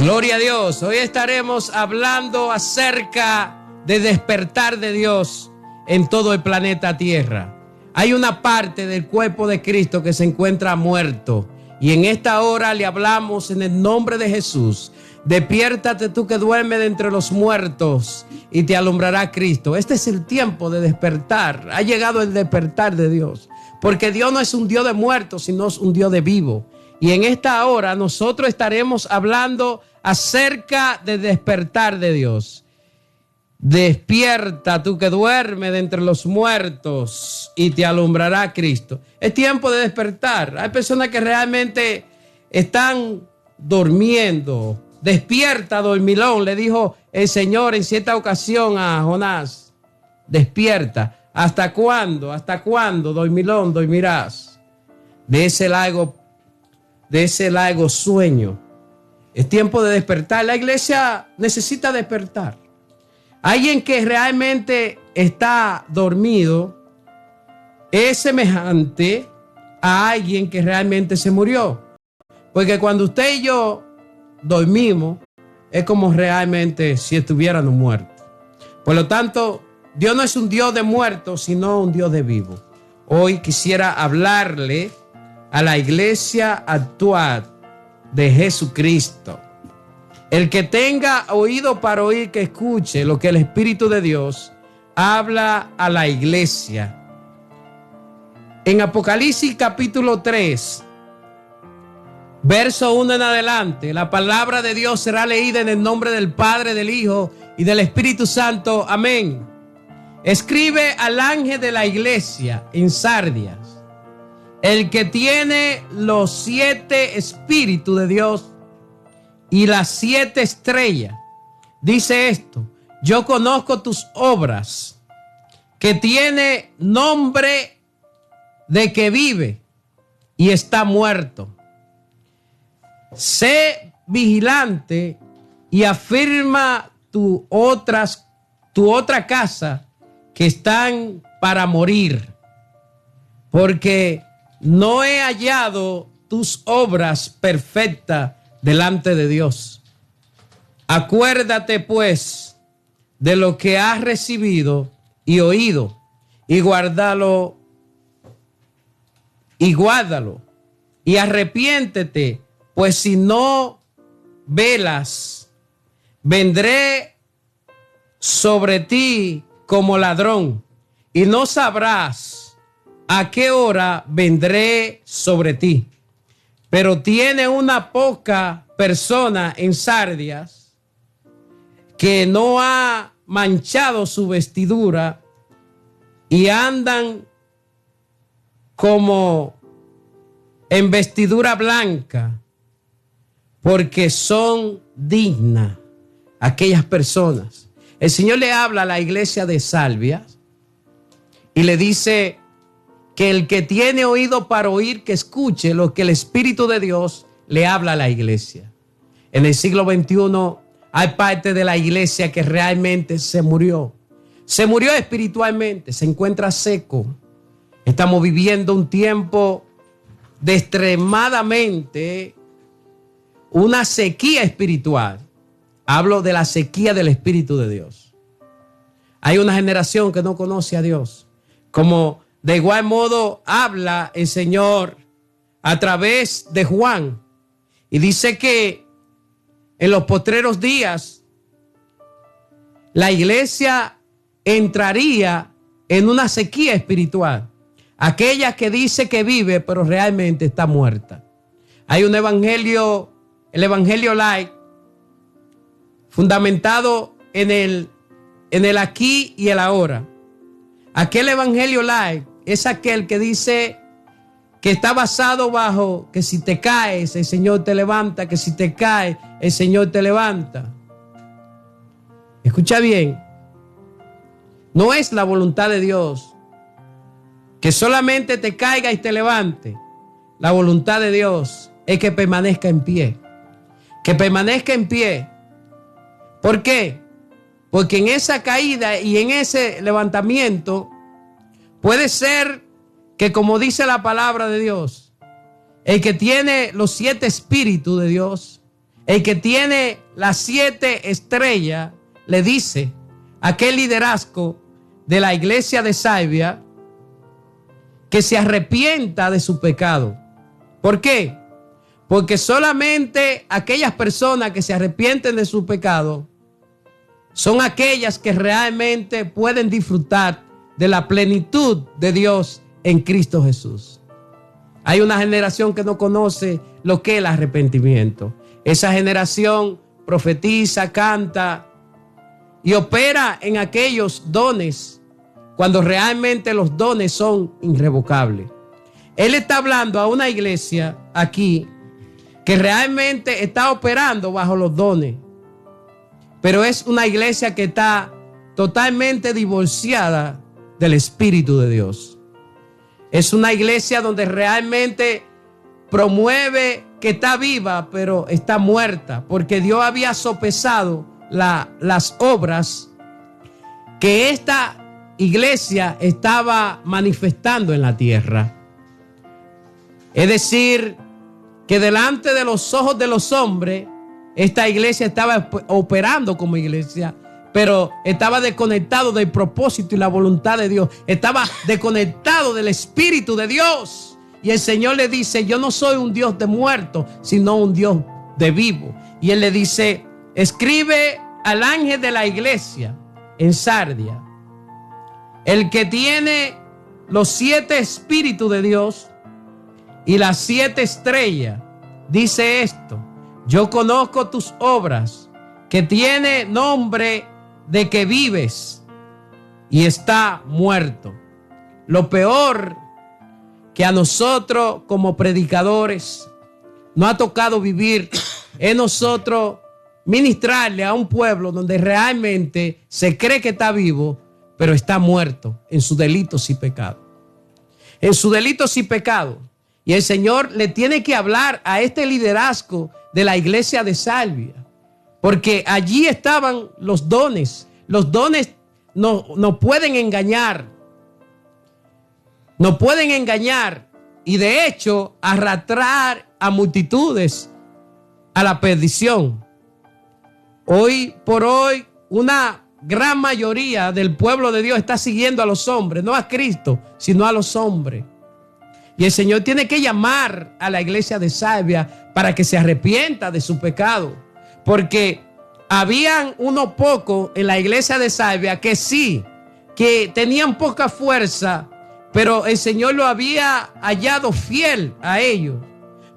Gloria a Dios. Hoy estaremos hablando acerca de despertar de Dios en todo el planeta Tierra. Hay una parte del cuerpo de Cristo que se encuentra muerto, y en esta hora le hablamos en el nombre de Jesús. Despiértate tú que duermes de entre los muertos y te alumbrará Cristo. Este es el tiempo de despertar. Ha llegado el despertar de Dios, porque Dios no es un Dios de muertos, sino es un Dios de vivo. Y en esta hora nosotros estaremos hablando acerca de despertar de Dios. Despierta tú que duermes de entre los muertos y te alumbrará Cristo. Es tiempo de despertar. Hay personas que realmente están durmiendo. Despierta, dormilón, le dijo el Señor en cierta ocasión a Jonás. Despierta. ¿Hasta cuándo? ¿Hasta cuándo, dormilón, dormirás? De ese largo sueño. Es tiempo de despertar. La iglesia necesita despertar. Alguien que realmente está dormido es semejante a alguien que realmente se murió. Porque cuando usted y yo dormimos, es como realmente si estuviéramos muertos. Por lo tanto, Dios no es un Dios de muertos, sino un Dios de vivos. Hoy quisiera hablarle a la iglesia actual de Jesucristo. El que tenga oído para oír, que escuche lo que el Espíritu de Dios habla a la iglesia. En Apocalipsis capítulo 3, verso 1 en adelante, la palabra de Dios será leída en el nombre del Padre, del Hijo y del Espíritu Santo. Amén. Escribe al ángel de la iglesia en Sardias, el que tiene los 7 espíritus de Dios y las 7 estrellas, dice esto: yo conozco tus obras, que tiene nombre de que vive y está muerto. Sé vigilante y afirma tu otra casa, que están para morir, porque no he hallado tus obras perfectas delante de Dios. Acuérdate pues de lo que has recibido y oído, y guárdalo, y arrepiéntete, pues si no velas, vendré sobre ti como ladrón, y no sabrás a qué hora vendré sobre ti. Pero tiene una poca persona en Sardias que no ha manchado su vestidura, y andan como en vestidura blanca, porque son dignas aquellas personas. El Señor le habla a la iglesia de Sardias y le dice que el que tiene oído para oír, que escuche lo que el Espíritu de Dios le habla a la iglesia. En el siglo XXI hay parte de la iglesia que realmente se murió. Se murió espiritualmente, se encuentra seco. Estamos viviendo un tiempo de extremadamente una sequía espiritual. Hablo de la sequía del Espíritu de Dios. Hay una generación que no conoce a Dios. Como de igual modo habla el Señor a través de Juan. Y dice que en los postreros días la iglesia entraría en una sequía espiritual. Aquella que dice que vive, pero realmente está muerta. Hay un evangelio, el evangelio light, fundamentado en el aquí y el ahora. Aquel evangelio light es aquel que dice que está basado bajo que si te caes, el Señor te levanta, que si te caes, el Señor te levanta. Escucha bien. No es la voluntad de Dios que solamente te caiga y te levante. La voluntad de Dios es que permanezca en pie. Que permanezca en pie. ¿Por qué? Porque en esa caída y en ese levantamiento puede ser que, como dice la palabra de Dios, el que tiene los 7 espíritus de Dios, El que tiene las 7 estrellas le dice a aquel liderazgo de la iglesia de Salvia que se arrepienta de su pecado. ¿Por qué? Porque solamente aquellas personas que se arrepienten de su pecado son aquellas que realmente pueden disfrutar de la plenitud de Dios en Cristo Jesús. Hay una generación que no conoce lo que es el arrepentimiento. Esa generación profetiza, canta y opera en aquellos dones cuando realmente los dones son irrevocables. Él está hablando a una iglesia aquí que realmente está operando bajo los dones, pero es una iglesia que está totalmente divorciada del Espíritu de Dios. Es una iglesia donde realmente promueve que está viva, pero está muerta, porque Dios había sopesado las obras que esta iglesia estaba manifestando en la tierra. Es decir, que delante de los ojos de los hombres, esta iglesia estaba operando como iglesia, pero estaba desconectado del propósito y la voluntad de Dios. Estaba desconectado del Espíritu de Dios. Y el Señor le dice, yo no soy un Dios de muertos, sino un Dios de vivo. Y Él le dice, escribe al ángel de la iglesia en Sardia, el que tiene los 7 espíritus de Dios y las 7 estrellas, dice esto: yo conozco tus obras, que tiene nombre de que vives y está muerto. Lo peor que a nosotros como predicadores nos ha tocado vivir es nosotros ministrarle a un pueblo donde realmente se cree que está vivo, pero está muerto en sus delitos y pecados. En sus delitos y pecados. Y el Señor le tiene que hablar a este liderazgo de la iglesia de Salvia, porque allí estaban los dones. Los dones no pueden engañar. No pueden engañar y de hecho arrastrar a multitudes a la perdición. Hoy por hoy una gran mayoría del pueblo de Dios está siguiendo a los hombres, no a Cristo, sino a los hombres. Y el Señor tiene que llamar a la iglesia de Salvia para que se arrepienta de su pecado. Porque habían unos pocos en la iglesia de Salvia que sí, que tenían poca fuerza, pero el Señor lo había hallado fiel a ellos.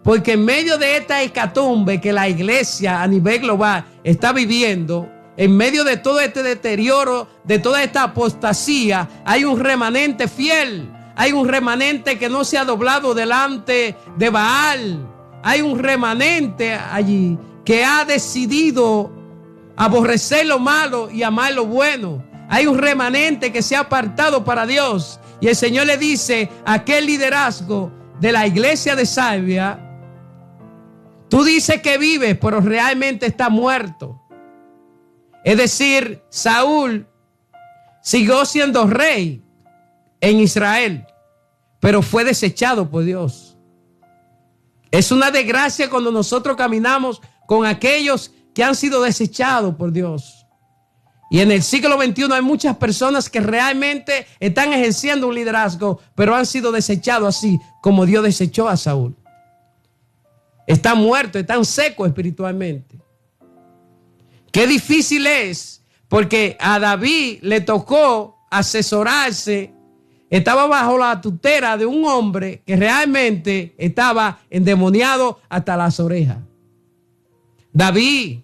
Porque en medio de esta hecatombe que la iglesia a nivel global está viviendo, en medio de todo este deterioro, de toda esta apostasía, hay un remanente fiel. Hay un remanente que no se ha doblado delante de Baal. Hay un remanente allí que ha decidido aborrecer lo malo y amar lo bueno. Hay un remanente que se ha apartado para Dios. Y el Señor le dice a aquel liderazgo de la iglesia de Salvia: tú dices que vives, pero realmente está muerto. Es decir, Saúl siguió siendo rey en Israel, pero fue desechado por Dios. Es una desgracia cuando nosotros caminamos con aquellos que han sido desechados por Dios. Y en el siglo XXI hay muchas personas que realmente están ejerciendo un liderazgo, pero han sido desechados así como Dios desechó a Saúl. Están muertos, están secos espiritualmente. Qué difícil es, porque a David le tocó asesorarse. Estaba bajo la tutela de un hombre que realmente estaba endemoniado hasta las orejas. David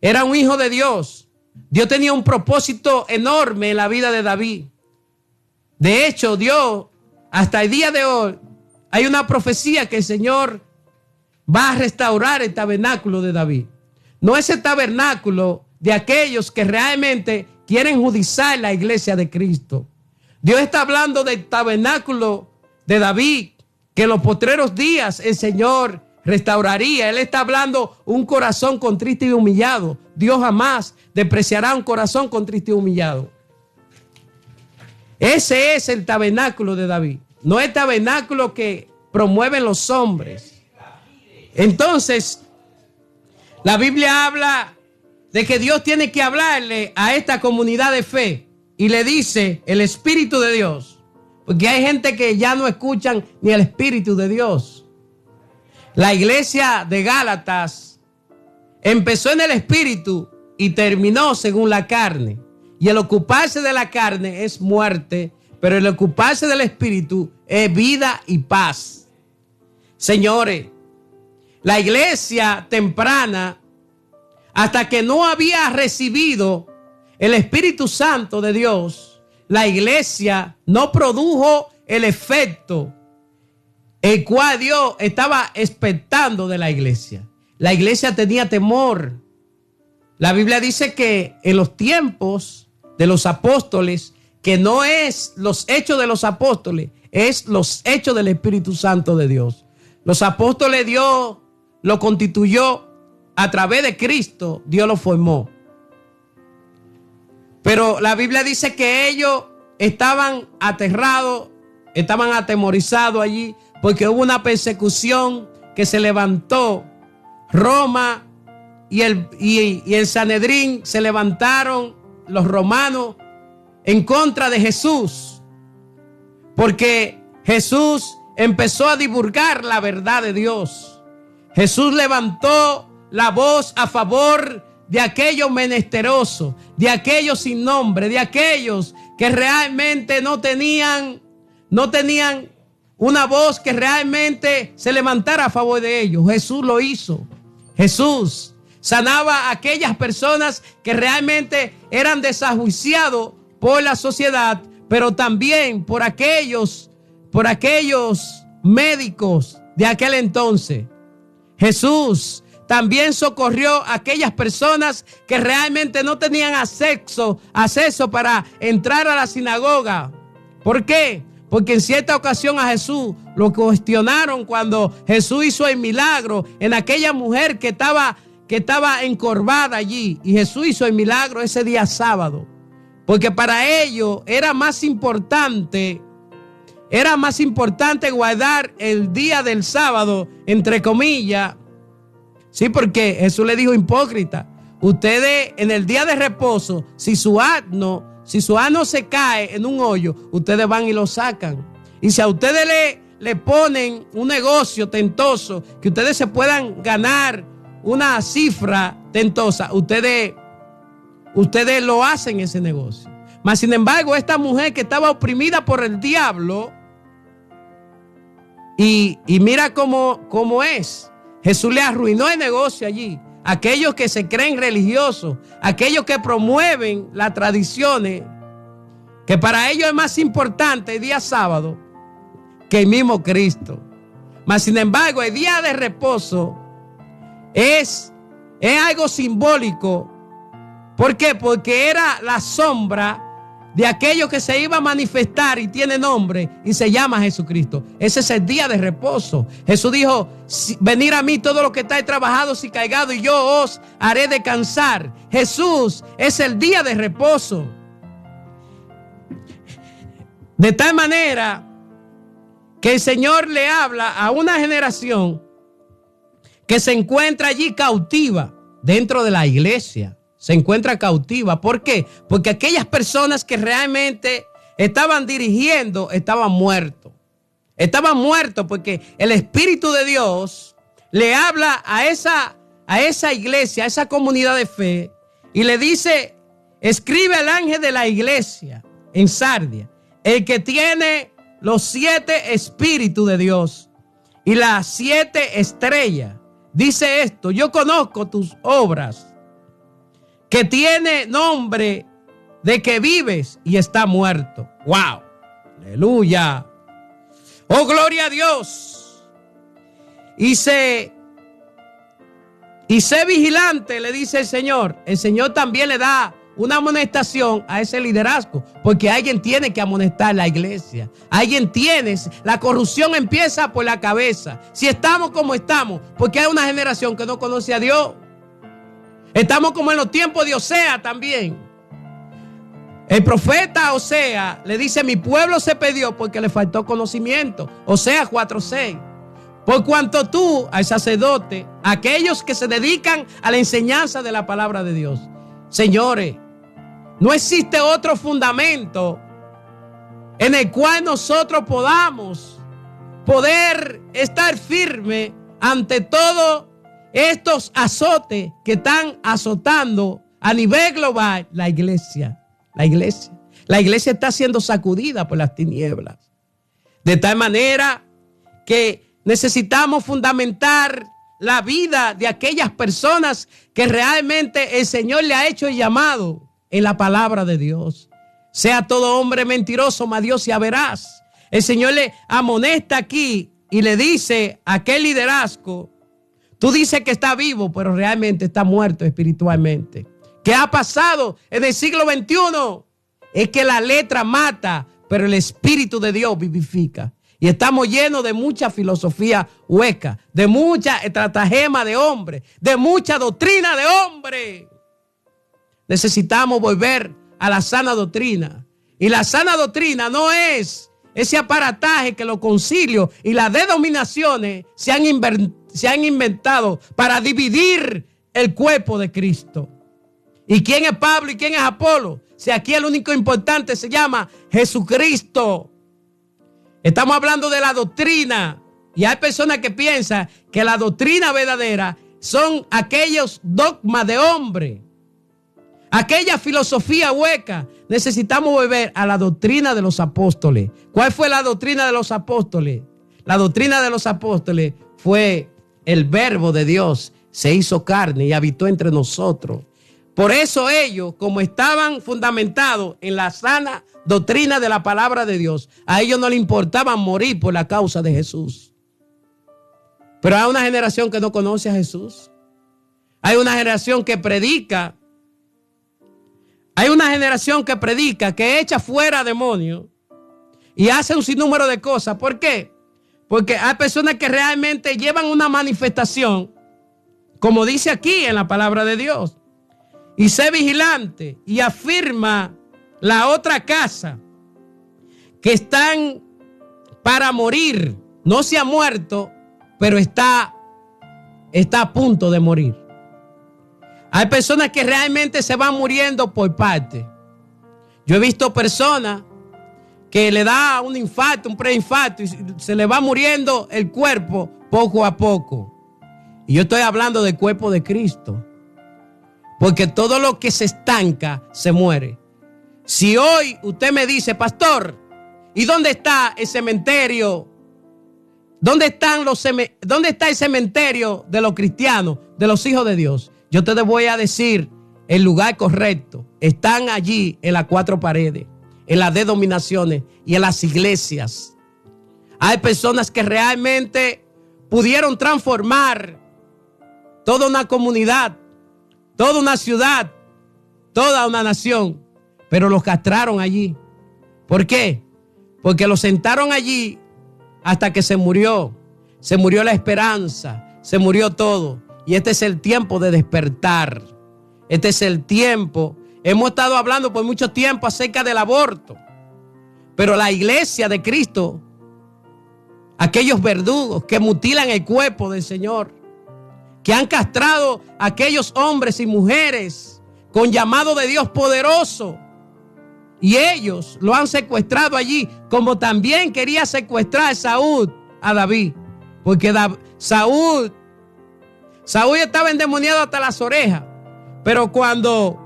era un hijo de Dios. Dios tenía un propósito enorme en la vida de David. De hecho, Dios, hasta el día de hoy, hay una profecía que el Señor va a restaurar el tabernáculo de David. No es el tabernáculo de aquellos que realmente quieren judiciar la iglesia de Cristo. Dios está hablando del tabernáculo de David, que en los postreros días el Señor restauraría. Él está hablando un corazón contrito y humillado. Dios jamás despreciará un corazón contrito y humillado. Ese es el tabernáculo de David. No el tabernáculo que promueven los hombres. Entonces, La Biblia habla de que Dios tiene que hablarle a esta comunidad de fe y le dice el Espíritu de Dios, porque hay gente que ya no escuchan ni el Espíritu de Dios. La iglesia de Gálatas empezó en el Espíritu y terminó según la carne. Y el ocuparse de la carne es muerte, pero el ocuparse del Espíritu es vida y paz. Señores, la iglesia temprana, hasta que no había recibido el Espíritu Santo de Dios, la iglesia no produjo el efecto el cual Dios estaba expectando de la iglesia. La iglesia tenía temor. La Biblia dice que en los tiempos de los apóstoles, que no es los hechos de los apóstoles, es los hechos del Espíritu Santo de Dios. Los apóstoles Dios lo constituyó a través de Cristo, Dios lo formó. Pero la Biblia dice que ellos estaban aterrados, estaban atemorizados allí, porque hubo una persecución que se levantó. Roma y el Sanedrín se levantaron, los romanos, en contra de Jesús, porque Jesús empezó a divulgar la verdad de Dios. Jesús levantó la voz a favor de aquellos menesterosos, de aquellos sin nombre, de aquellos que realmente no tenían una voz que realmente se levantara a favor de ellos. Jesús lo hizo. Jesús sanaba a aquellas personas que realmente eran desajuiciados por la sociedad, pero también por aquellos médicos de aquel entonces. Jesús también socorrió a aquellas personas que realmente no tenían acceso para entrar a la sinagoga. ¿Por qué? Porque en cierta ocasión a Jesús lo cuestionaron cuando Jesús hizo el milagro en aquella mujer que estaba encorvada allí. Y Jesús hizo el milagro ese día sábado. Porque para ellos era más importante guardar el día del sábado, entre comillas. Sí, porque Jesús le dijo: hipócrita, ustedes en el día de reposo, si su asno se cae en un hoyo, ustedes van y lo sacan. Y si a ustedes le ponen un negocio tentoso, que ustedes se puedan ganar una cifra tentosa, ustedes lo hacen ese negocio. Mas sin embargo, esta mujer que estaba oprimida por el diablo, y mira cómo es, Jesús le arruinó el negocio allí. Aquellos que se creen religiosos, aquellos que promueven las tradiciones, que para ellos es más importante el día sábado que el mismo Cristo. Mas sin embargo, el día de reposo es algo simbólico. ¿Por qué? Porque era la sombra de aquello que se iba a manifestar y tiene nombre y se llama Jesucristo. Ese es el día de reposo. Jesús dijo: venid a mí todos los que estáis trabajados y cargados, y yo os haré descansar. Jesús es el día de reposo. De tal manera que el Señor le habla a una generación que se encuentra allí cautiva dentro de la iglesia. Se encuentra cautiva. ¿Por qué? Porque aquellas personas que realmente estaban dirigiendo estaban muertos. Estaban muertos porque el Espíritu de Dios le habla a esa iglesia, a esa comunidad de fe, y le dice: escribe al ángel de la iglesia en Sardia, el que tiene los 7 espíritus de Dios y las 7 estrellas. Dice esto: yo conozco tus obras, que tiene nombre de que vives y está muerto. ¡Wow! ¡Aleluya! ¡Oh, gloria a Dios! Y sé vigilante, le dice el Señor. El Señor también le da una amonestación a ese liderazgo, porque alguien tiene que amonestar la iglesia. Alguien tiene. La corrupción empieza por la cabeza. Si estamos como estamos, porque hay una generación que no conoce a Dios. Estamos como en los tiempos de Osea también. El profeta Osea le dice: mi pueblo se perdió porque le faltó conocimiento. Osea 4:6. Por cuanto tú, al sacerdote, aquellos que se dedican a la enseñanza de la palabra de Dios. Señores, no existe otro fundamento en el cual nosotros poder estar firme ante todos estos azotes que están azotando a nivel global la iglesia. La iglesia está siendo sacudida por las tinieblas. De tal manera que necesitamos fundamentar la vida de aquellas personas que realmente el Señor le ha hecho el llamado en la palabra de Dios. Sea todo hombre mentiroso, mas Dios sea veraz. El Señor le amonesta aquí y le dice a aquel liderazgo: tú dices que está vivo, pero realmente está muerto espiritualmente. ¿Qué ha pasado en el siglo XXI? Es que la letra mata, pero el Espíritu de Dios vivifica. Y estamos llenos de mucha filosofía hueca, de mucha estratagema de hombre, de mucha doctrina de hombre. Necesitamos volver a la sana doctrina. Y la sana doctrina no es ese aparataje que los concilios y las denominaciones se han inventado para dividir el cuerpo de Cristo. ¿Y quién es Pablo y quién es Apolo? Si aquí el único importante se llama Jesucristo. Estamos hablando de la doctrina. Y hay personas que piensan que la doctrina verdadera son aquellos dogmas de hombre, aquella filosofía hueca. Necesitamos volver a la doctrina de los apóstoles. ¿Cuál fue la doctrina de los apóstoles? La doctrina de los apóstoles fue el verbo de Dios se hizo carne y habitó entre nosotros. Por eso ellos, como estaban fundamentados en la sana doctrina de la palabra de Dios, a ellos no les importaba morir por la causa de Jesús. Pero hay una generación que no conoce a Jesús. Hay una generación que predica. Hay una generación que predica, que echa fuera demonios y hace un sinnúmero de cosas. ¿Por qué? Porque hay personas que realmente llevan una manifestación, como dice aquí en la palabra de Dios. Y sé vigilante y afirma la otra casa que están para morir. No se ha muerto, pero está a punto de morir. Hay personas que realmente se van muriendo por parte. Yo he visto personas que le da un infarto, un preinfarto, y se le va muriendo el cuerpo poco a poco. Y yo estoy hablando del cuerpo de Cristo. Porque todo lo que se estanca se muere. Si hoy usted me dice: pastor, ¿y dónde está el cementerio? ¿Dónde está el cementerio de los cristianos, de los hijos de Dios? Yo te voy a decir el lugar correcto. Están allí en las cuatro paredes, en las denominaciones y en las iglesias. Hay personas que realmente pudieron transformar toda una comunidad, toda una ciudad, toda una nación, pero los castraron allí. ¿Por qué? Porque los sentaron allí hasta que se murió la esperanza, se murió todo. Y este es el tiempo de despertar. Este es el tiempo. Hemos estado hablando por mucho tiempo acerca del aborto, pero la iglesia de Cristo, aquellos verdugos que mutilan el cuerpo del Señor, que han castrado a aquellos hombres y mujeres con llamado de Dios poderoso, y ellos lo han secuestrado allí, como también quería secuestrar Saúl a David, porque Saúl estaba endemoniado hasta las orejas. Pero cuando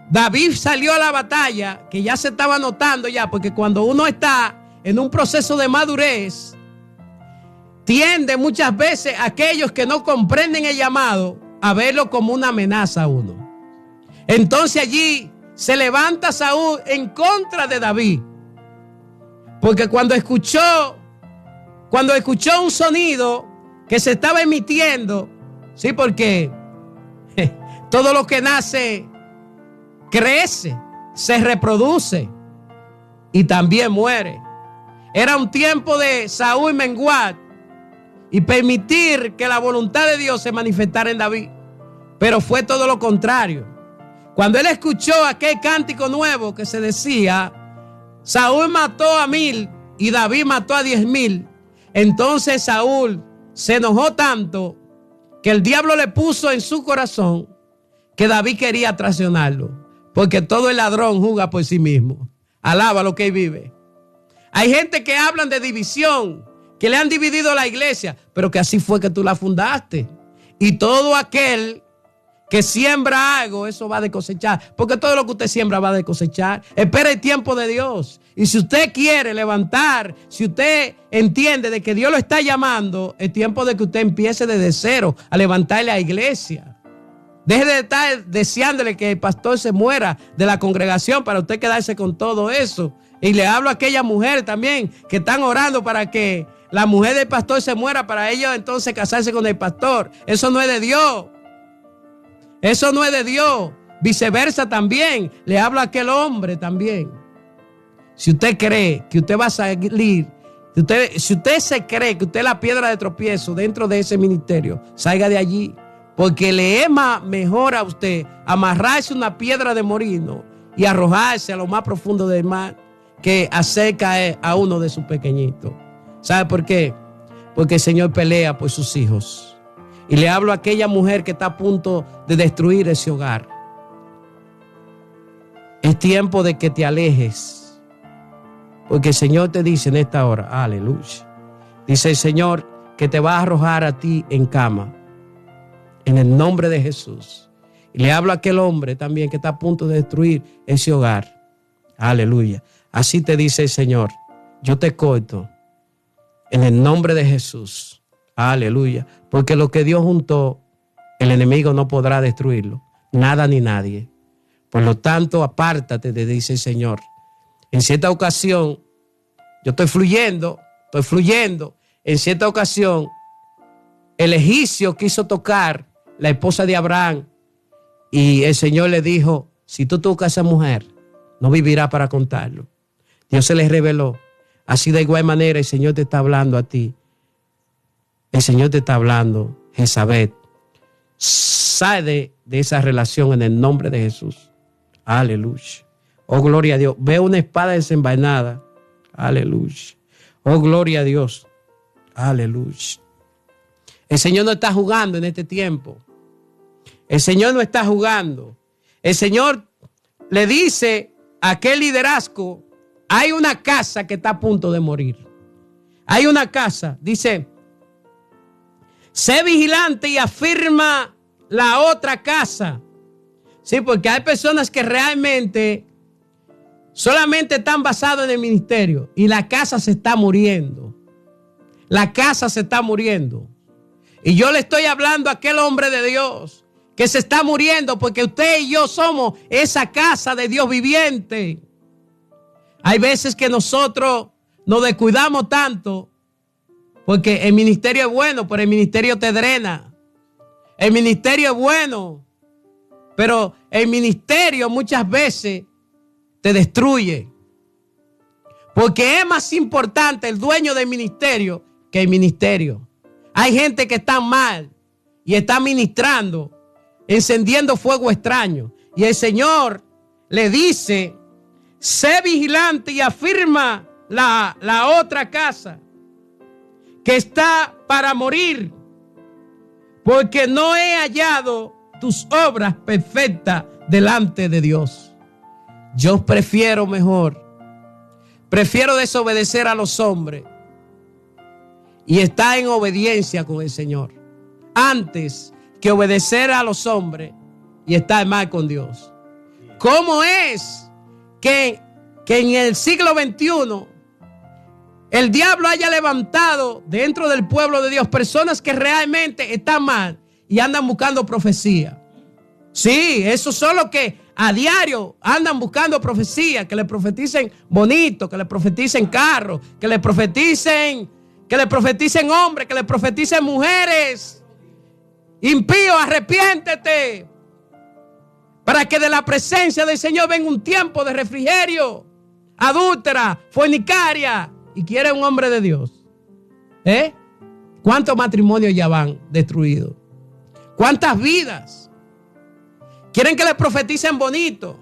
David salió a la batalla, que ya se estaba notando ya, porque cuando uno está en un proceso de madurez, tiende muchas veces aquellos que no comprenden el llamado a verlo como una amenaza a uno. Entonces allí se levanta Saúl en contra de David, porque cuando escuchó un sonido que se estaba emitiendo, sí, porque todo lo que nace crece, se reproduce y también muere. Era un tiempo de Saúl menguar y permitir que la voluntad de Dios se manifestara en David. Pero fue todo lo contrario. Cuando él escuchó aquel cántico nuevo que se decía: Saúl mató a 1000 y David mató a 10,000, entonces Saúl se enojó tanto que el diablo le puso en su corazón que David quería traicionarlo, porque todo el ladrón juzga por sí mismo. Alaba lo que él vive. Hay gente que hablan de división, que le han dividido la iglesia, pero que así fue que tú la fundaste. Y todo aquel que siembra algo, eso va de cosechar, porque todo lo que usted siembra va de cosechar. Espera el tiempo de Dios. Y si usted quiere levantar, si usted entiende de que Dios lo está llamando, es tiempo de que usted empiece desde cero a levantarle a la iglesia. Deje de estar deseándole que el pastor se muera de la congregación para usted quedarse con todo eso. Y le hablo a aquellas mujeres también que están orando para que la mujer del pastor se muera, para ellos entonces casarse con el pastor. Eso no es de Dios. Eso no es de Dios. Viceversa también. Le hablo a aquel hombre también. Si usted cree que usted va a salir, si usted se cree que usted es la piedra de tropiezo dentro de ese ministerio, salga de allí. Porque le es mejor a usted amarrarse una piedra de molino y arrojarse a lo más profundo del mar que hacer caer a uno de sus pequeñitos. ¿Sabe por qué? Porque el Señor pelea por sus hijos. Y le hablo a aquella mujer que está a punto de destruir ese hogar. Es tiempo de que te alejes. Porque el Señor te dice en esta hora, aleluya. Dice el Señor que te va a arrojar a ti en cama. En el nombre de Jesús. Y le hablo a aquel hombre también que está a punto de destruir ese hogar. Aleluya. Así te dice el Señor. Yo te corto. En el nombre de Jesús. Aleluya. Porque lo que Dios juntó, el enemigo no podrá destruirlo. Nada ni nadie. Por lo tanto, apártate, te dice el Señor. En cierta ocasión, yo estoy fluyendo. En cierta ocasión, el egipcio quiso tocar la esposa de Abraham. Y el Señor le dijo, si tú tocas a esa mujer, no vivirá para contarlo. Dios se les reveló. Así de igual manera el Señor te está hablando a ti. El Señor te está hablando, Jezabel. Sale de esa relación en el nombre de Jesús. Aleluya. Oh, gloria a Dios. Veo una espada desenvainada. Aleluya. Oh, gloria a Dios. Aleluya. El Señor no está jugando en este tiempo. El Señor no está jugando. El Señor le dice a aquel liderazgo, hay una casa que está a punto de morir. Hay una casa, dice, sé vigilante y afirma la otra casa. Sí, porque hay personas que realmente solamente están basadas en el ministerio y la casa se está muriendo. La casa se está muriendo. Y yo le estoy hablando a aquel hombre de Dios que se está muriendo porque usted y yo somos esa casa de Dios viviente. Hay veces que nosotros nos descuidamos tanto porque el ministerio es bueno, pero el ministerio te drena. El ministerio es bueno, pero el ministerio muchas veces te destruye. Porque es más importante el dueño del ministerio que el ministerio. Hay gente que está mal y está ministrando, encendiendo fuego extraño. Y el Señor le dice, sé vigilante y afirma la otra casa que está para morir, porque no he hallado tus obras perfectas delante de Dios. Yo prefiero desobedecer a los hombres y estar en obediencia con el Señor antes que obedecer a los hombres y estar mal con Dios. ¿Cómo es que en el siglo XXI el diablo haya levantado dentro del pueblo de Dios personas que realmente están mal y andan buscando profecía? Sí, esos son los que a diario andan buscando profecía, que le profeticen bonito, que le profeticen carros, que le profeticen hombres, que le profeticen mujeres. Impío, arrepiéntete, para que de la presencia del Señor venga un tiempo de refrigerio. Adúltera, fornicaria, y quiere un hombre de Dios. ¿Cuántos matrimonios ya van destruidos? ¿Cuántas vidas? Quieren que le profeticen bonito,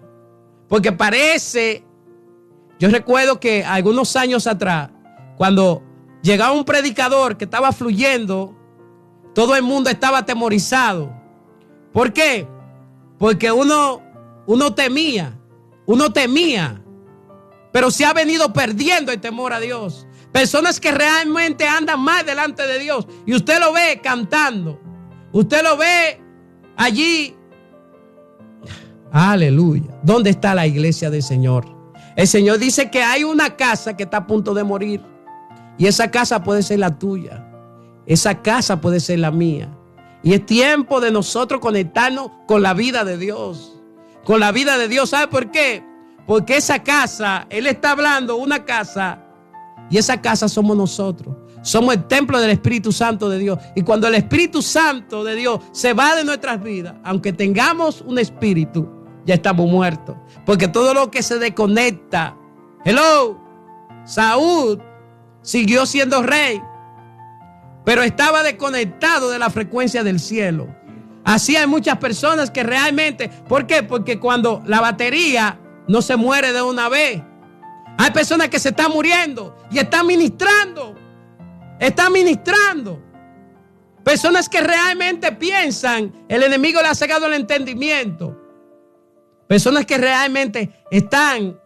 porque parece, yo recuerdo que algunos años atrás, cuando llegaba un predicador que estaba fluyendo todo el mundo estaba atemorizado. ¿Por qué? Porque uno temía, pero se ha venido perdiendo el temor a Dios. Personas que realmente andan más delante de Dios, y usted lo ve cantando, usted lo ve allí. Aleluya. ¿Dónde está la iglesia del Señor? El Señor dice que hay una casa que está a punto de morir, y esa casa puede ser la tuya, esa casa puede ser la mía. Y es tiempo de nosotros conectarnos con la vida de Dios, con la vida de Dios. ¿Sabe por qué? Porque esa casa, Él está hablando, una casa, y esa casa somos nosotros. Somos el templo del Espíritu Santo de Dios. Y cuando el Espíritu Santo de Dios se va de nuestras vidas, aunque tengamos un espíritu, ya estamos muertos. Porque todo lo que se desconecta, Saúl siguió siendo rey, pero estaba desconectado de la frecuencia del cielo. Así hay muchas personas que realmente, ¿por qué? Porque cuando la batería no se muere de una vez, hay personas que se están muriendo y están ministrando. Personas que realmente piensan, el enemigo le ha cegado el entendimiento. Personas que realmente están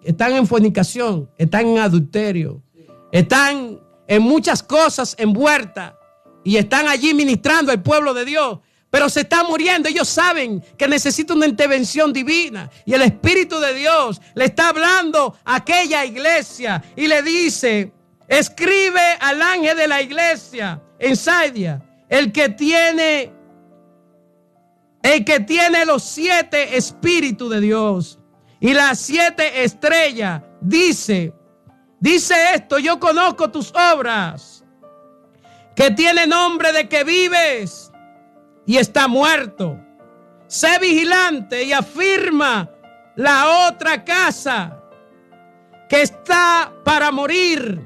en fornicación, están en adulterio, están en muchas cosas envueltas y están allí ministrando al pueblo de Dios, pero se están muriendo. Ellos saben que necesitan una intervención divina, y el Espíritu de Dios le está hablando a aquella iglesia y le dice: escribe al ángel de la iglesia en Sardia, el que tiene los 7 espíritus de Dios y las 7 estrellas, dice esto: yo conozco tus obras, que tiene nombre de que vives y está muerto. Sé vigilante y afirma la otra casa que está para morir,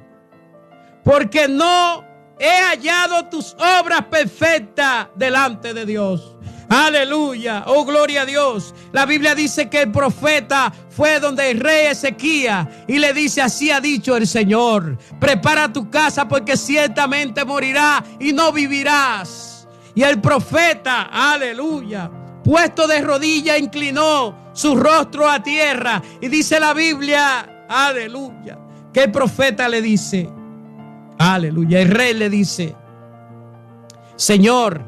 porque no he hallado tus obras perfectas delante de Dios. Aleluya, oh gloria a Dios. La Biblia dice que el profeta fue donde el rey Ezequías y le dice: así ha dicho el Señor, prepara tu casa, porque ciertamente morirá y no vivirás. Y el profeta, aleluya, puesto de rodillas, inclinó su rostro a tierra, y dice la Biblia, aleluya, que el profeta le dice, aleluya, el rey le dice: Señor,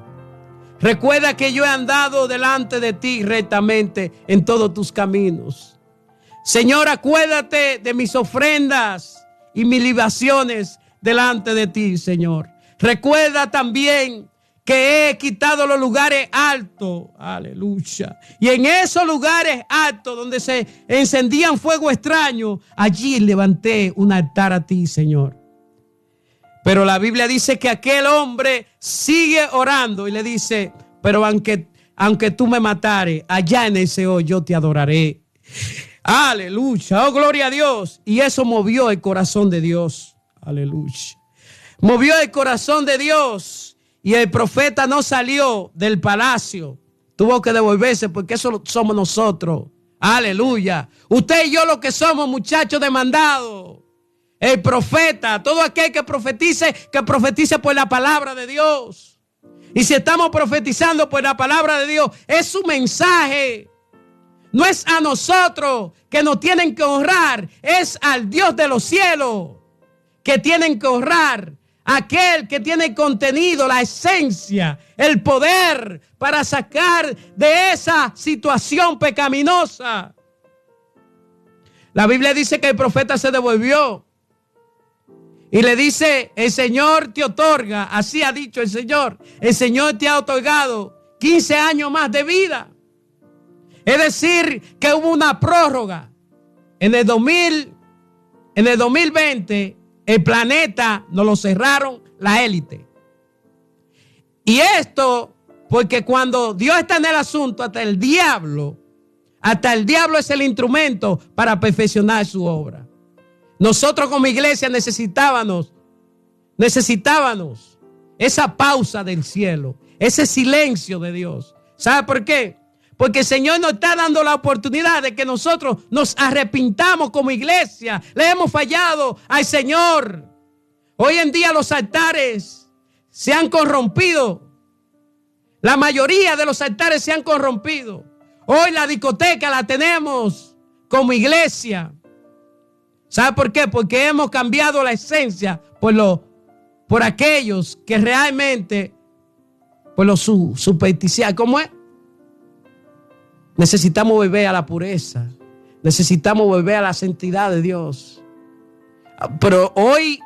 recuerda que yo he andado delante de ti rectamente en todos tus caminos. Señor, acuérdate de mis ofrendas y mis libaciones delante de ti, Señor. Recuerda también que he quitado los lugares altos, aleluya. Y en esos lugares altos donde se encendían fuego extraño, allí levanté un altar a ti, Señor. Pero la Biblia dice que aquel hombre sigue orando y le dice: pero aunque tú me matares, allá en el Seol yo te adoraré. Aleluya, oh gloria a Dios. Y eso movió el corazón de Dios. Aleluya. Movió el corazón de Dios. Y el profeta no salió del palacio. Tuvo que devolverse, porque eso somos nosotros. Aleluya. Usted y yo lo que somos, muchachos demandados. El profeta, todo aquel que profetice por la palabra de Dios. Y si estamos profetizando por la palabra de Dios, es su mensaje. No es a nosotros que nos tienen que honrar, es al Dios de los cielos que tienen que honrar. Aquel que tiene contenido, la esencia, el poder para sacar de esa situación pecaminosa. La Biblia dice que el profeta se devolvió y le dice: el Señor te otorga, así ha dicho el Señor te ha otorgado 15 años más de vida. Es decir, que hubo una prórroga. En el 2020, el planeta nos lo cerraron la élite. Y esto porque cuando Dios está en el asunto, hasta el diablo es el instrumento para perfeccionar su obra. Nosotros como iglesia necesitábamos esa pausa del cielo, ese silencio de Dios. ¿Sabe por qué? Porque el Señor nos está dando la oportunidad de que nosotros nos arrepintamos como iglesia. Le hemos fallado al Señor. Hoy en día los altares se han corrompido. La mayoría de los altares se han corrompido. Hoy la discoteca la tenemos como iglesia. ¿Sabe por qué? Porque hemos cambiado la esencia por aquellos que realmente, por los supersticiosos. ¿Cómo es? Necesitamos volver a la pureza. Necesitamos volver a la santidad de Dios. Pero hoy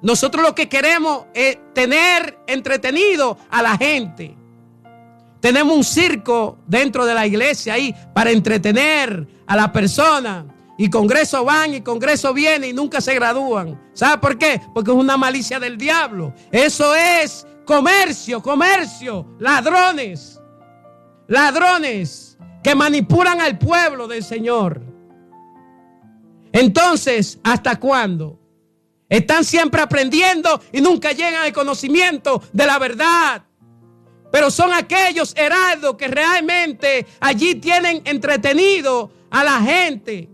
nosotros lo que queremos es tener entretenido a la gente. Tenemos un circo dentro de la iglesia ahí para entretener a la persona. Y congresos van y congresos vienen y nunca se gradúan. ¿Sabe por qué? Porque es una malicia del diablo. Eso es comercio, ladrones que manipulan al pueblo del Señor. Entonces, ¿hasta cuándo? Están siempre aprendiendo y nunca llegan al conocimiento de la verdad. Pero son aquellos heraldos que realmente allí tienen entretenido a la gente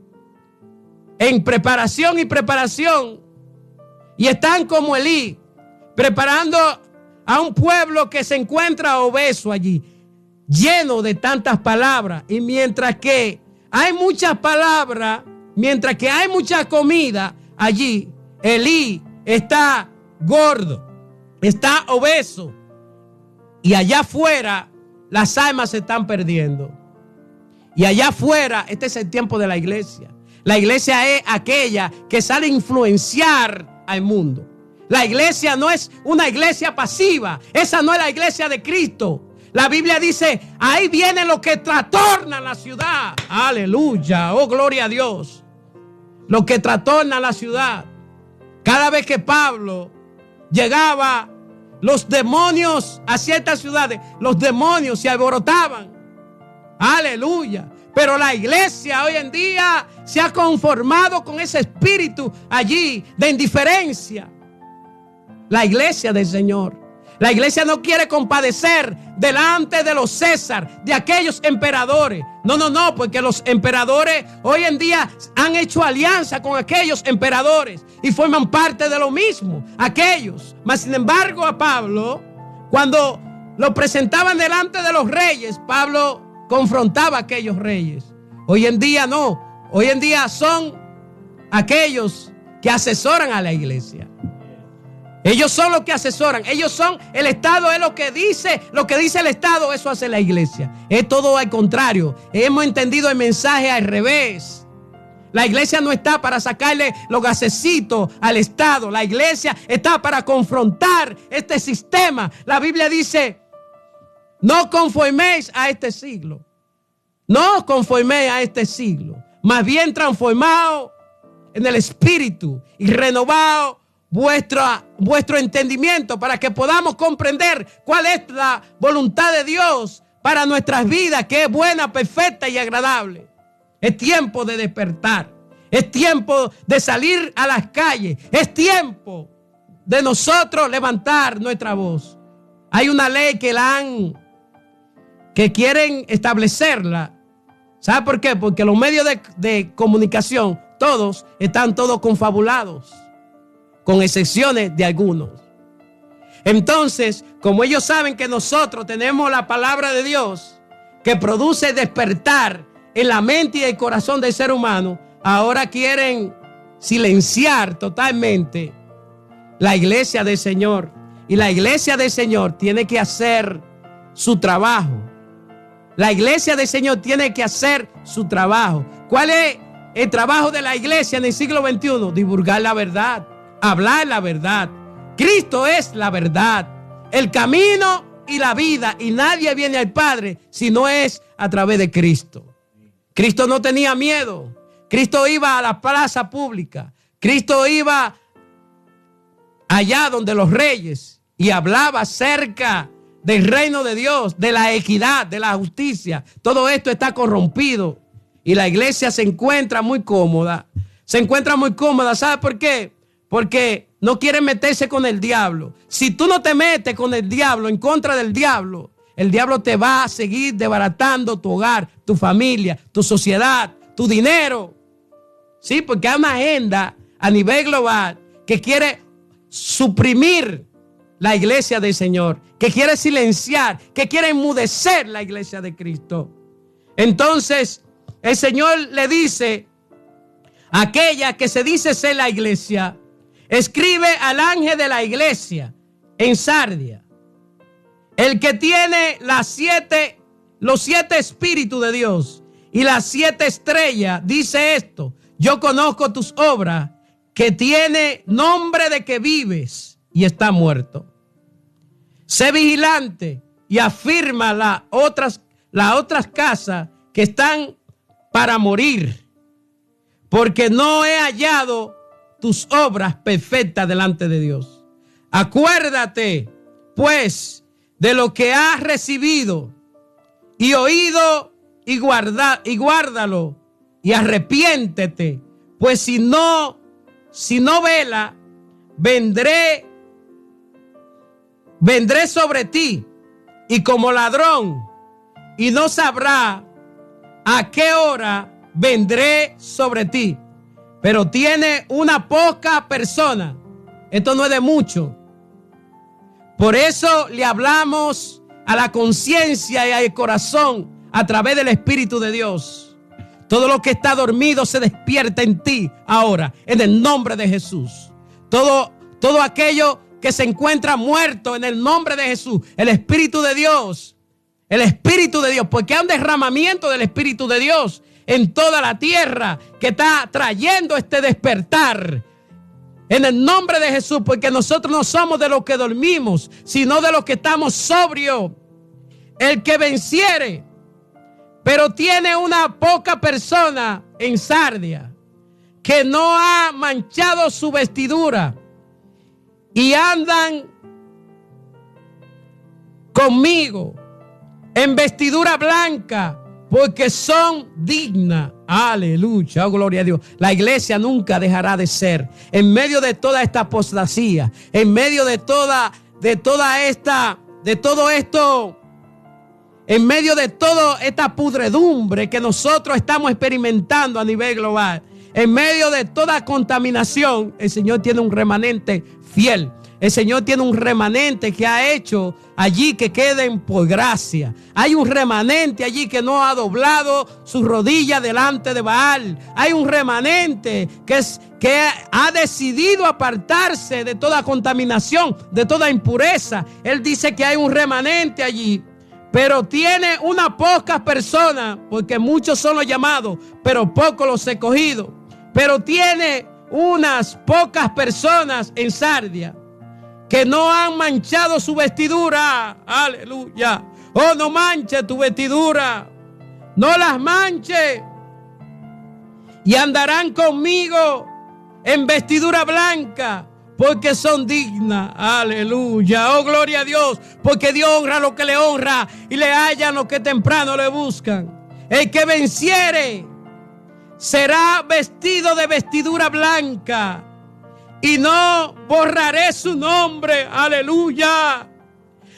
en preparación. Y están como Elí, preparando a un pueblo que se encuentra obeso allí, lleno de tantas palabras. Y mientras que hay muchas palabras, mientras que hay mucha comida allí, Elí está gordo, está obeso. Y allá afuera las almas se están perdiendo. Y allá afuera, este es el tiempo de la iglesia. La iglesia es aquella que sale a influenciar al mundo. La iglesia no es una iglesia pasiva. Esa no es la iglesia de Cristo. La Biblia dice, ahí vienen los que trastornan la ciudad. Aleluya, oh gloria a Dios. Los que trastornan la ciudad. Cada vez que Pablo llegaba, los demonios a ciertas ciudades, los demonios se alborotaban. Aleluya. Pero la iglesia hoy en día se ha conformado con ese espíritu allí de indiferencia. La iglesia del Señor. La iglesia no quiere compadecer delante de los César, de aquellos emperadores. No, porque los emperadores hoy en día han hecho alianza con aquellos emperadores y forman parte de lo mismo, aquellos. Mas sin embargo a Pablo, cuando lo presentaban delante de los reyes, Pablo confrontaba a aquellos reyes. Hoy en día no, hoy en día son aquellos que asesoran a la iglesia. Ellos son los que asesoran, ellos son el Estado, es lo que dice el Estado, eso hace la iglesia. Es todo al contrario. Hemos entendido el mensaje al revés. La iglesia no está para sacarle los gasecitos al Estado. La iglesia está para confrontar este sistema. La Biblia dice, no conforméis a este siglo. No os conforméis a este siglo. Más bien transformaos en el espíritu y renovaos vuestro entendimiento para que podamos comprender cuál es la voluntad de Dios para nuestras vidas, que es buena, perfecta y agradable. Es tiempo de despertar. Es tiempo de salir a las calles. Es tiempo de nosotros levantar nuestra voz. Hay una ley que quieren establecerla. ¿Sabe por qué? Porque los medios de comunicación, están todos confabulados, con excepciones de algunos. Entonces, como ellos saben que nosotros tenemos la palabra de Dios que produce despertar en la mente y el corazón del ser humano, ahora quieren silenciar totalmente la iglesia del Señor. Y la iglesia del Señor tiene que hacer su trabajo. La iglesia del Señor tiene que hacer su trabajo. ¿Cuál es el trabajo de la iglesia en el siglo XXI? Divulgar la verdad. Hablar la verdad. Cristo es la verdad, el camino y la vida, y nadie viene al Padre si no es a través de Cristo. Cristo no tenía miedo. Cristo iba a la plaza pública. Cristo iba allá donde los reyes y hablaba acerca del reino de Dios, de la equidad, de la justicia. Todo esto está corrompido y la iglesia se encuentra muy cómoda. ¿Sabe por qué? Porque no quieren meterse con el diablo. Si tú no te metes con el diablo, en contra del diablo, el diablo te va a seguir desbaratando tu hogar, tu familia, tu sociedad, tu dinero. Sí, porque hay una agenda a nivel global que quiere suprimir la iglesia del Señor, que quiere silenciar, que quiere enmudecer la iglesia de Cristo. Entonces el Señor le dice a aquella que se dice ser la iglesia: escribe al ángel de la iglesia en Sardia, el que tiene los 7 espíritus de Dios y las 7 estrellas, dice esto: yo conozco tus obras, que tiene nombre de que vives y está muerto. Sé vigilante y afirma las otras casas que están para morir, porque no he hallado tus obras perfectas delante de Dios. Acuérdate, pues, de lo que has recibido y oído y guárdalo y arrepiéntete, pues si no vela, vendré sobre ti y como ladrón, y no sabrá a qué hora vendré sobre ti. Pero tiene una poca persona. Esto no es de mucho. Por eso le hablamos a la conciencia y al corazón a través del Espíritu de Dios. Todo lo que está dormido se despierta en ti ahora, en el nombre de Jesús. Todo aquello que se encuentra muerto, en el nombre de Jesús. El Espíritu de Dios, porque hay un derramamiento del Espíritu de Dios en toda la tierra que está trayendo este despertar. En el nombre de Jesús, porque nosotros no somos de los que dormimos, sino de los que estamos sobrios. El que venciere, pero tiene una poca persona en Sardia, que no ha manchado su vestidura, y andan conmigo en vestidura blanca, porque son dignas. Aleluya, oh, gloria a Dios. La iglesia nunca dejará de ser, en medio de toda esta apostasía, en medio de todo esto, en medio de toda esta pudredumbre que nosotros estamos experimentando a nivel global, en medio de toda contaminación. El Señor tiene un remanente fiel. El Señor tiene un remanente que ha hecho allí que queden por gracia. Hay un remanente allí que no ha doblado su rodilla delante de Baal. Hay un remanente que ha decidido apartarse de toda contaminación, de toda impureza. Él dice que hay un remanente allí, pero tiene unas pocas personas, porque muchos son los llamados, pero pocos los escogidos. Pero tiene unas pocas personas en Sardia que no han manchado su vestidura. Aleluya. Oh, no manche tu vestidura, no las manche, y andarán conmigo en vestidura blanca, porque son dignas. Aleluya. Oh, gloria a Dios, porque Dios honra a los que le honra y le hallan los que temprano le buscan. El que venciere será vestido de vestidura blanca, y no borraré su nombre, aleluya,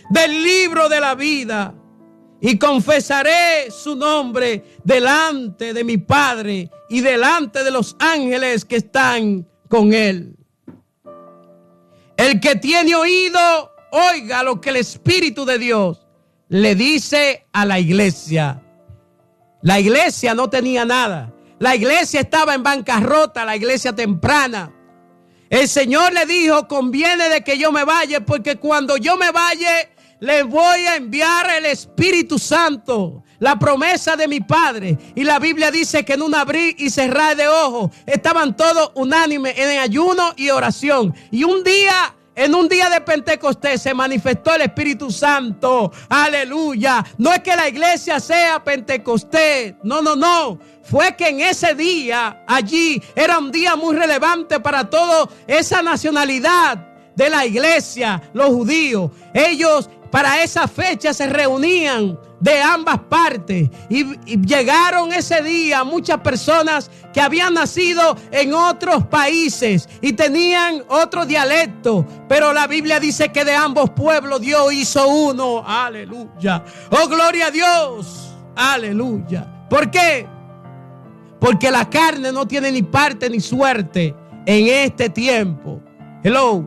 del libro de la vida, y confesaré su nombre delante de mi Padre y delante de los ángeles que están con él. El que tiene oído, oiga lo que el Espíritu de Dios le dice a la iglesia. La iglesia no tenía nada. La iglesia estaba en bancarrota, la iglesia temprana. El Señor le dijo: conviene de que yo me vaya, porque cuando yo me vaya, le voy a enviar el Espíritu Santo, la promesa de mi Padre. Y la Biblia dice que en un abrir y cerrar de ojos estaban todos unánimes en ayuno y oración. Y en un día de Pentecostés se manifestó el Espíritu Santo. Aleluya. No es que la iglesia sea Pentecostés. No. Fue que en ese día, allí, era un día muy relevante para toda esa nacionalidad de la iglesia, los judíos. Ellos para esa fecha se reunían de ambas partes, y llegaron ese día muchas personas que habían nacido en otros países y tenían otro dialecto, pero la Biblia dice que de ambos pueblos Dios hizo uno. Aleluya. Oh, gloria a Dios. Aleluya. ¿Por qué? Porque la carne no tiene ni parte ni suerte en este tiempo. Hello.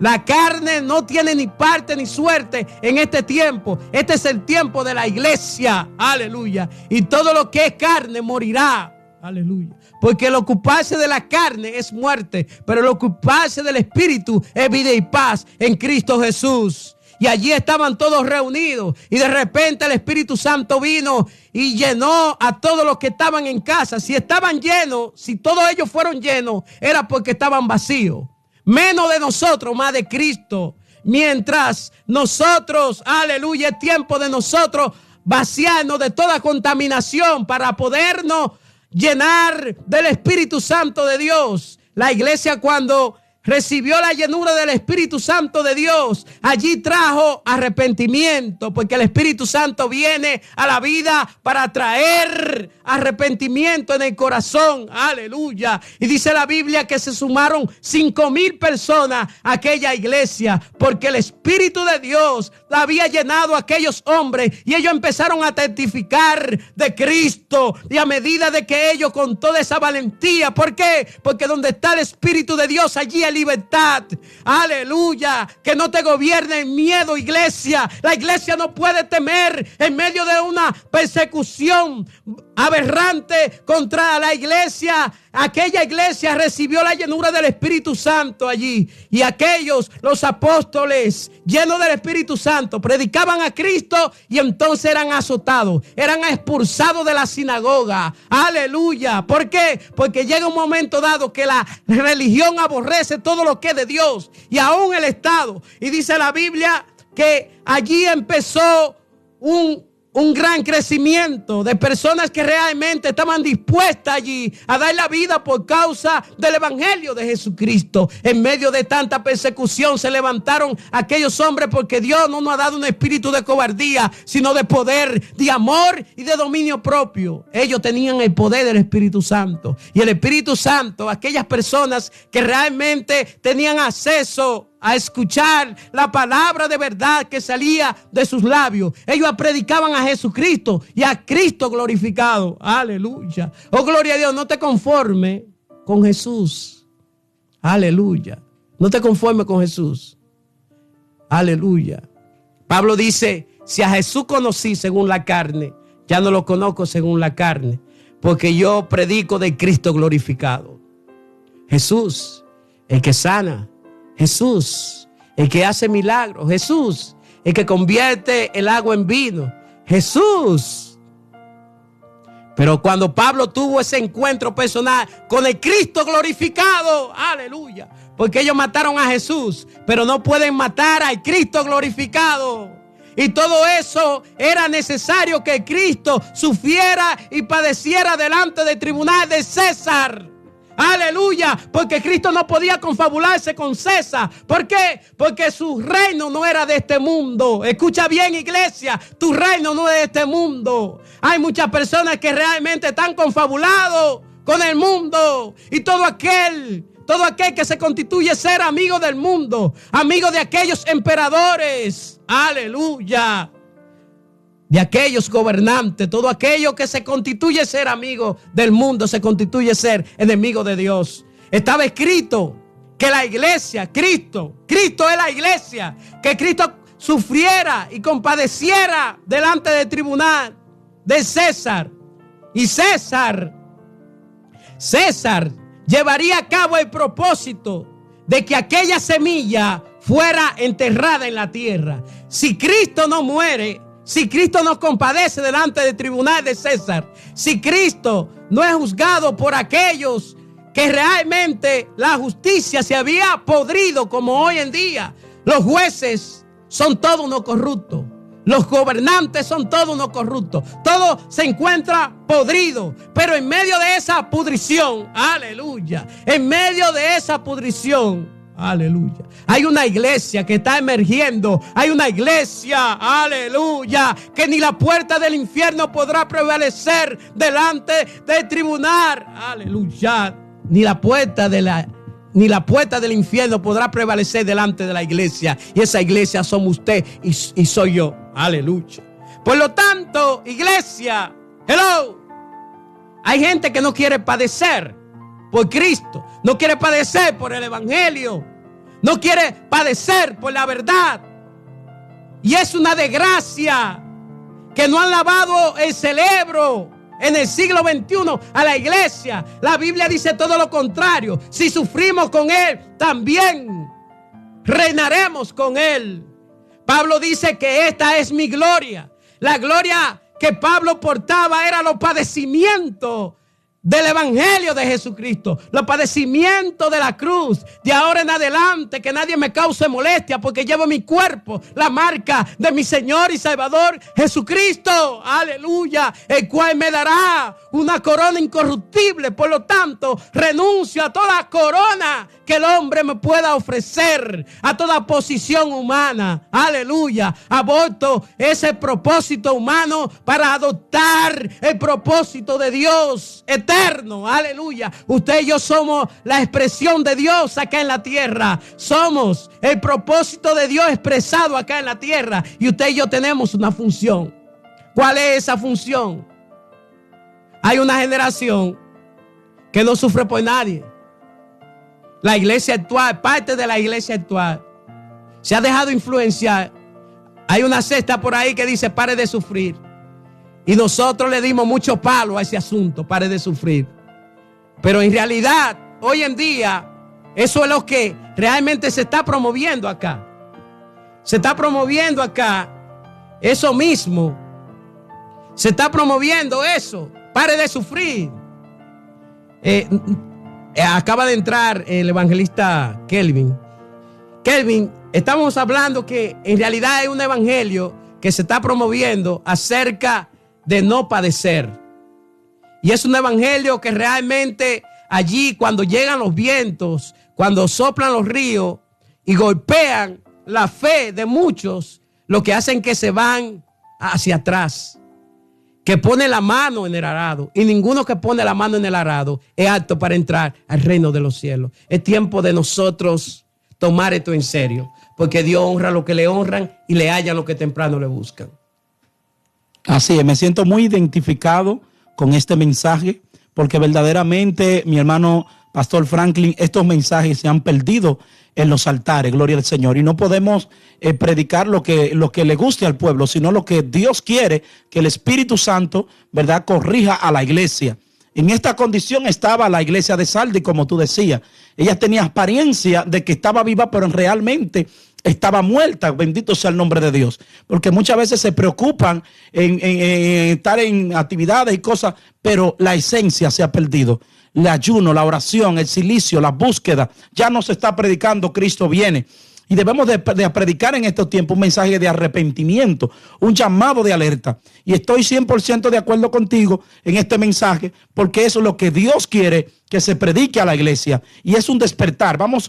La carne no tiene ni parte ni suerte en este tiempo. Este es el tiempo de la iglesia. Aleluya. Y todo lo que es carne morirá. Aleluya. Porque el ocuparse de la carne es muerte, pero el ocuparse del espíritu es vida y paz en Cristo Jesús. Y allí estaban todos reunidos. Y de repente el Espíritu Santo vino y llenó a todos los que estaban en casa. Si estaban llenos, si todos ellos fueron llenos, era porque estaban vacíos. Menos de nosotros, más de Cristo. Mientras nosotros, aleluya, es tiempo de nosotros vaciarnos de toda contaminación para podernos llenar del Espíritu Santo de Dios. La iglesia, cuando recibió la llenura del Espíritu Santo de Dios, allí trajo arrepentimiento, porque el Espíritu Santo viene a la vida para traer arrepentimiento en el corazón. Aleluya. Y dice la Biblia que se sumaron 5,000 personas a aquella iglesia, porque el Espíritu de Dios la había llenado a aquellos hombres y ellos empezaron a testificar de Cristo. Y a medida de que ellos, con toda esa valentía, ¿por qué? Porque donde está el Espíritu de Dios, allí hay libertad. Aleluya. Que no te gobierne el miedo, iglesia. La iglesia no puede temer en medio de una persecución aberrante contra la iglesia. Aquella iglesia recibió la llenura del Espíritu Santo allí. Y aquellos, los apóstoles, llenos del Espíritu Santo, predicaban a Cristo y entonces eran azotados, eran expulsados de la sinagoga. Aleluya. ¿Por qué? Porque llega un momento dado que la religión aborrece todo lo que es de Dios y aún el Estado. Y dice la Biblia que allí empezó un gran crecimiento de personas que realmente estaban dispuestas allí a dar la vida por causa del evangelio de Jesucristo. En medio de tanta persecución se levantaron aquellos hombres, porque Dios no nos ha dado un espíritu de cobardía, sino de poder, de amor y de dominio propio. Ellos tenían el poder del Espíritu Santo, y el Espíritu Santo, aquellas personas que realmente tenían acceso a escuchar la palabra de verdad que salía de sus labios, ellos predicaban a Jesucristo y a Cristo glorificado. Aleluya. Oh, gloria a Dios. No te conformes con Jesús. Aleluya. No te conformes con Jesús. Aleluya. Pablo dice: si a Jesús conocí según la carne, ya no lo conozco según la carne, porque yo predico de Cristo glorificado. Jesús, el que sana. Jesús, el que hace milagros. Jesús, el que convierte el agua en vino. Jesús. Pero cuando Pablo tuvo ese encuentro personal con el Cristo glorificado, aleluya, porque ellos mataron a Jesús, pero no pueden matar al Cristo glorificado. Y todo eso era necesario, que Cristo sufriera y padeciera delante del tribunal de César. Aleluya, porque Cristo no podía confabularse con César. ¿Por qué? Porque su reino no era de este mundo. Escucha bien, iglesia, tu reino no es de este mundo. Hay muchas personas que realmente están confabulados con el mundo. Y todo aquel que se constituye ser amigo del mundo, amigo de aquellos emperadores, aleluya, de aquellos gobernantes, todo aquello que se constituye ser amigo del mundo, se constituye ser enemigo de Dios. Estaba escrito que la iglesia, Cristo es la iglesia, que Cristo sufriera y compadeciera delante del tribunal de César. Y César llevaría a cabo el propósito de que aquella semilla fuera enterrada en la tierra. Si Cristo no muere, si Cristo no compadece delante del tribunal de César, si Cristo no es juzgado por aquellos que realmente la justicia se había podrido, como hoy en día, los jueces son todos unos corruptos, los gobernantes son todos unos corruptos, todo se encuentra podrido. Pero en medio de esa pudrición, aleluya, en medio de esa pudrición, aleluya, hay una iglesia que está emergiendo. Hay una iglesia, aleluya, que ni la puerta del infierno podrá prevalecer delante del tribunal. Aleluya. Ni la puerta del infierno podrá prevalecer delante de la iglesia. Y esa iglesia somos usted y soy yo. Aleluya. Por lo tanto, iglesia, hello, hay gente que no quiere padecer por Cristo, no quiere padecer por el evangelio. no quiere padecer por la verdad. Y es una desgracia que no han lavado el cerebro en el siglo XXI a la iglesia. La Biblia dice todo lo contrario. Si sufrimos con Él, también reinaremos con Él. Pablo dice que esta es mi gloria. La gloria que Pablo portaba era los padecimientos del evangelio de Jesucristo, los padecimientos de la cruz. De ahora en adelante que nadie me cause molestia, porque llevo en mi cuerpo la marca de mi Señor y Salvador Jesucristo, aleluya, el cual me dará una corona incorruptible. Por lo tanto, renuncio a toda corona que el hombre me pueda ofrecer, a toda posición humana, aleluya. Aborto ese propósito humano para adoptar el propósito de Dios eterno, aleluya. Usted y yo somos la expresión de Dios acá en la tierra. Somos el propósito de Dios expresado acá en la tierra. Y usted y yo tenemos una función. ¿Cuál es esa función? Hay una generación que no sufre por nadie. La iglesia actual, parte de la iglesia actual, se ha dejado influenciar. Hay una secta por ahí que dice: pare de sufrir. Y nosotros le dimos mucho palo a ese asunto, pare de sufrir. Pero en realidad, hoy en día, eso es lo que realmente se está promoviendo acá. Se está promoviendo acá eso mismo. Se está promoviendo eso. Pare de sufrir. Acaba de entrar el evangelista Kelvin. Kelvin, estamos hablando que en realidad hay un evangelio que se está promoviendo acerca de no padecer. Y es un evangelio que realmente allí, cuando llegan los vientos, cuando soplan los ríos y golpean la fe de muchos, lo que hacen que se van hacia atrás, que pone la mano en el arado, y ninguno que pone la mano en el arado es apto para entrar al reino de los cielos. Es tiempo de nosotros tomar esto en serio, porque Dios honra a los que le honran y le hallan los que temprano le buscan. Así es, me siento muy identificado con este mensaje, porque verdaderamente, mi hermano Pastor Franklin, estos mensajes se han perdido en los altares, gloria al Señor, y no podemos predicar lo que le guste al pueblo, sino lo que Dios quiere, que el Espíritu Santo, ¿verdad?, corrija a la iglesia. En esta condición estaba la iglesia de Sardis, como tú decías. Ella tenía apariencia de que estaba viva, pero realmente estaba muerta. Bendito sea el nombre de Dios. Porque muchas veces se preocupan en estar en actividades y cosas, pero la esencia se ha perdido. El ayuno, la oración, el silicio, la búsqueda. Ya no se está predicando Cristo viene. Y debemos de predicar en estos tiempos un mensaje de arrepentimiento, un llamado de alerta. Y estoy 100% de acuerdo contigo en este mensaje, porque eso es lo que Dios quiere que se predique a la iglesia. Y es un despertar. Vamos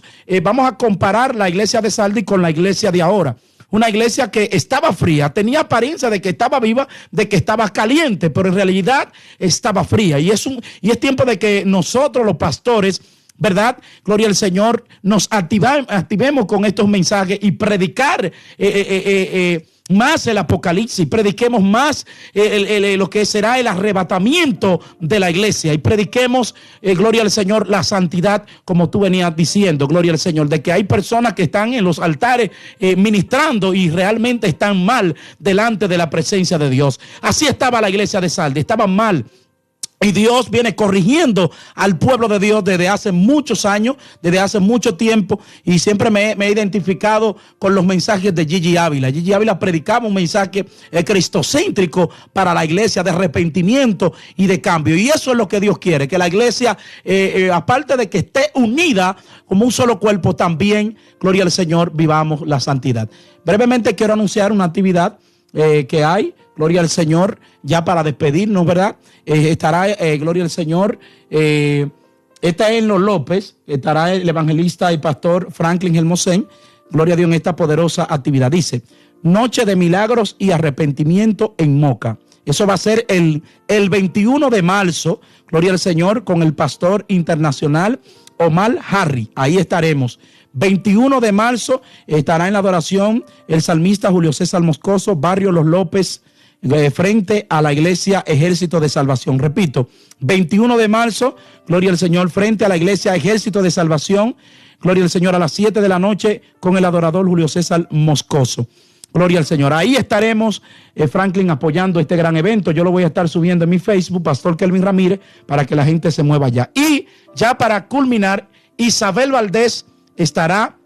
a comparar la iglesia de Sardis con la iglesia de ahora. Una iglesia que estaba fría, tenía apariencia de que estaba viva, de que estaba caliente, pero en realidad estaba fría. Y es tiempo de que nosotros, los pastores, ¿verdad? Gloria al Señor, nos activemos con estos mensajes y predicar más el Apocalipsis, prediquemos más lo que será el arrebatamiento de la iglesia y prediquemos, gloria al Señor, la santidad, como tú venías diciendo, gloria al Señor, de que hay personas que están en los altares ministrando y realmente están mal delante de la presencia de Dios. Así estaba la iglesia de Sardis, estaban mal. Y Dios viene corrigiendo al pueblo de Dios desde hace muchos años, desde hace mucho tiempo. Y siempre me he identificado con los mensajes de Gigi Ávila. Gigi Ávila predicaba un mensaje cristocéntrico para la iglesia de arrepentimiento y de cambio. Y eso es lo que Dios quiere, que la iglesia, aparte de que esté unida como un solo cuerpo, también, gloria al Señor, vivamos la santidad. Brevemente quiero anunciar una actividad que hay, gloria al Señor, ya para despedirnos, ¿verdad? Estará, gloria al Señor, está en Los López, estará el evangelista y pastor Franklin Hermosén, gloria a Dios, en esta poderosa actividad. Dice, Noche de Milagros y Arrepentimiento en Moca. Eso va a ser el 21 de marzo, gloria al Señor, con el pastor internacional Omar Harry. Ahí estaremos. 21 de marzo estará en la adoración el salmista Julio César Moscoso, barrio Los López, frente a la iglesia Ejército de Salvación. Repito, 21 de marzo, gloria al Señor, frente a la iglesia Ejército de Salvación, gloria al Señor, a las 7 de la noche con el adorador Julio César Moscoso. Gloria al Señor. Ahí estaremos, Franklin, apoyando este gran evento. Yo lo voy a estar subiendo en mi Facebook, Pastor Kelvin Ramírez, para que la gente se mueva allá. Y ya para culminar, Isabel Valdés estará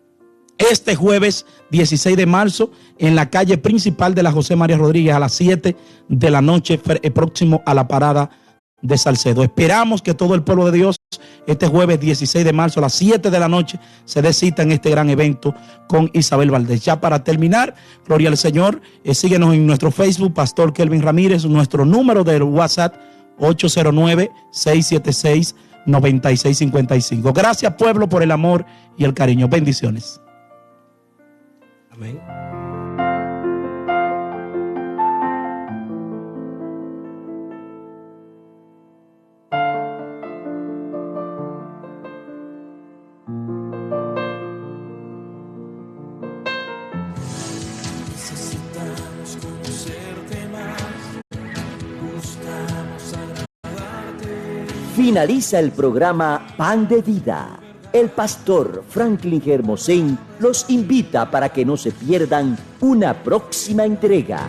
este jueves 16 de marzo en la calle principal de la José María Rodríguez a las 7 de la noche, próximo a la parada de Salcedo. Esperamos que todo el pueblo de Dios este jueves 16 de marzo a las 7 de la noche se dé cita en este gran evento con Isabel Valdés. Ya para terminar, gloria al Señor, síguenos en nuestro Facebook, Pastor Kelvin Ramírez, nuestro número de WhatsApp 809-676-9655. Gracias, pueblo, por el amor y el cariño. Bendiciones. Amén. Necesitamos conocerte más, buscamos agradarte. Finaliza el programa Pan de Vida. El pastor Franklin Hermosén los invita para que no se pierdan una próxima entrega.